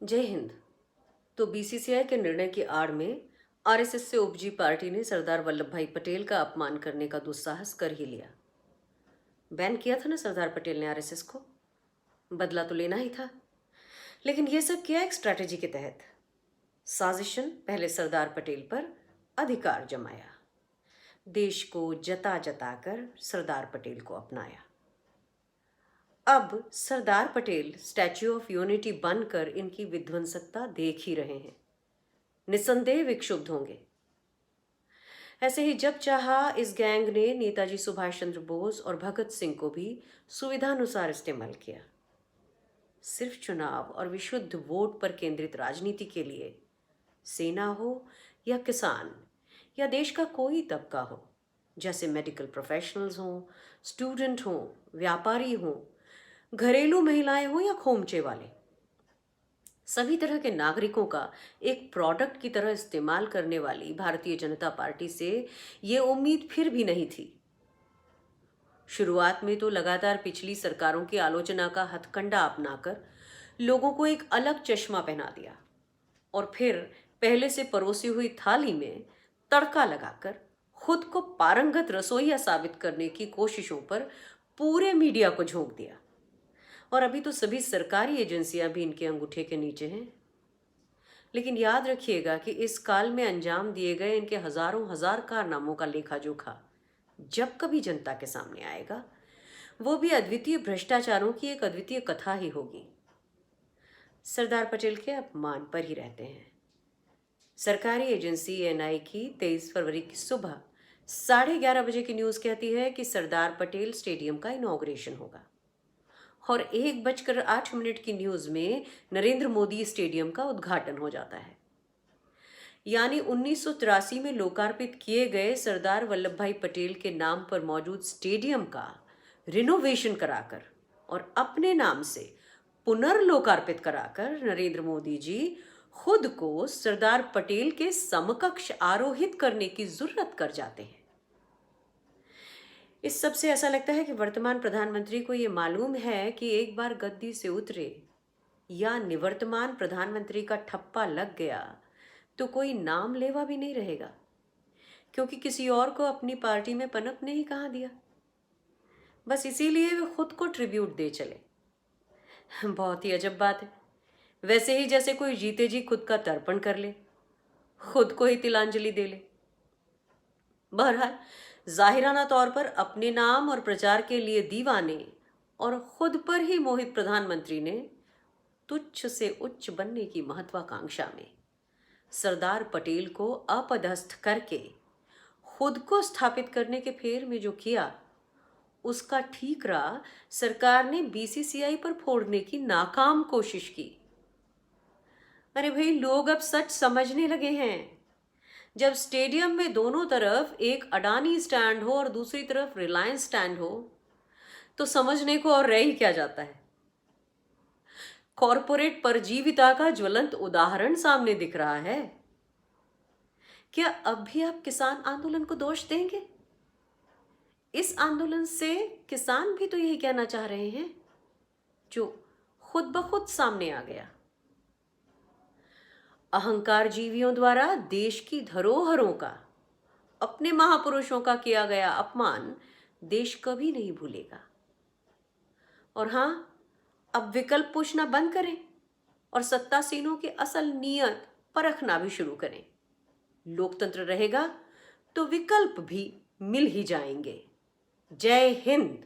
जय हिंद। तो बीसीसीआई के निर्णय की आड़ में आरएसएस से उपजी पार्टी ने सरदार वल्लभ भाई पटेल का अपमान करने का दुस्साहस कर ही लिया। बैन किया था ना सरदार पटेल ने आरएसएस को, बदला तो लेना ही था। लेकिन ये सब किया एक स्ट्रैटेजी के तहत। साजिशन पहले सरदार पटेल पर अधिकार जमाया, देश को जता जता कर सरदार पटेल को अपनाया। अब Sardar Patel statue of unity बनकर इनकी विध्वंसकता देख ही रहे हैं, निस्संदेह विक्षुब्ध होंगे। ऐसे ही जब चाहा इस गैंग ने नेताजी सुभाष चंद्र बोस और भगत सिंह को भी सुविधानुसार इस्तेमाल किया। सिर्फ चुनाव और विशुद्ध वोट पर केंद्रित राजनीति के लिए सेना हो या किसान या देश का कोई तबका हो, जैसे मेडिकल प्रोफेशनल्स हों, स्टूडेंट हों, व्यापारी हों, घरेलू महिलाएं हों या खोमचे वाले, सभी तरह के नागरिकों का एक प्रोडक्ट की तरह इस्तेमाल करने वाली भारतीय जनता पार्टी से ये उम्मीद फिर भी नहीं थी। शुरुआत में तो लगातार पिछली सरकारों की आलोचना का हथकंडा अपनाकर लोगों को एक अलग चश्मा पहना दिया और फिर पहले से परोसी हुई थाली में तड़का लगाकर खुद को पारंगत रसोइया साबित करने की कोशिशों पर पूरे मीडिया को झोंक दिया। और अभी तो सभी सरकारी एजेंसियां भी इनके अंगूठे के नीचे हैं। लेकिन याद रखिएगा कि इस काल में अंजाम दिए गए इनके हजारों हजार कारनामों का लेखा जोखा जब कभी जनता के सामने आएगा, वो भी अद्वितीय भ्रष्टाचारों की एक अद्वितीय कथा ही होगी। सरदार पटेल के अपमान पर ही रहते हैं। सरकारी एजेंसी एएनआई की 23 फरवरी की सुबह 11:30 बजे की न्यूज कहती है कि सरदार पटेल स्टेडियम का इनॉग्रेशन होगा और 1:08 की न्यूज में नरेंद्र मोदी स्टेडियम का उद्घाटन हो जाता है। यानी 1983 में लोकार्पित किए गए सरदार वल्लभ भाई पटेल के नाम पर मौजूद स्टेडियम का रिनोवेशन कराकर और अपने नाम से पुनर्लोकार्पित कराकर नरेंद्र मोदी जी खुद को सरदार पटेल के समकक्ष आरोहित करने की जुर्रत कर जाते हैं। इस सब से ऐसा लगता है कि वर्तमान प्रधानमंत्री को ये मालूम है कि एक बार गद्दी से उतरे या निवर्तमान प्रधानमंत्री का ठप्पा लग गया तो कोई नाम लेवा भी नहीं रहेगा, क्योंकि किसी और को अपनी पार्टी में पनपने ही कहाँ दिया। बस इसीलिए वे खुद को ट्रिब्यूट दे चले। बहुत ही अजब बात है। वैसे ही जैसे कोई जीते जी खुद का तर्पण कर ले, खुद को ही तिलांजलि दे ले। बहरहाल जाहिराना तौर पर अपने नाम और प्रचार के लिए दीवाने और खुद पर ही मोहित प्रधानमंत्री ने तुच्छ से उच्च बनने की महत्वाकांक्षा में सरदार पटेल को अपदस्थ करके खुद को स्थापित करने के फेर में जो किया, उसका ठीकरा सरकार ने बीसीसीआई पर फोड़ने की नाकाम कोशिश की। अरे भाई, लोग अब सच समझने लगे हैं। जब स्टेडियम में दोनों तरफ एक अडानी स्टैंड हो और दूसरी तरफ रिलायंस स्टैंड हो, तो समझने को और रह ही क्या जाता है। कॉरपोरेट परजीविता का ज्वलंत उदाहरण सामने दिख रहा है। क्या अब भी आप किसान आंदोलन को दोष देंगे? इस आंदोलन से किसान भी तो यही कहना चाह रहे हैं जो खुद ब खुद सामने आ गया। अहंकार जीवियों द्वारा देश की धरोहरों का, अपने महापुरुषों का किया गया अपमान देश कभी नहीं भूलेगा। और हां, अब विकल्प पूछना बंद करें और सत्तासीनों की असल नीयत परखना भी शुरू करें। लोकतंत्र रहेगा तो विकल्प भी मिल ही जाएंगे। जय हिंद।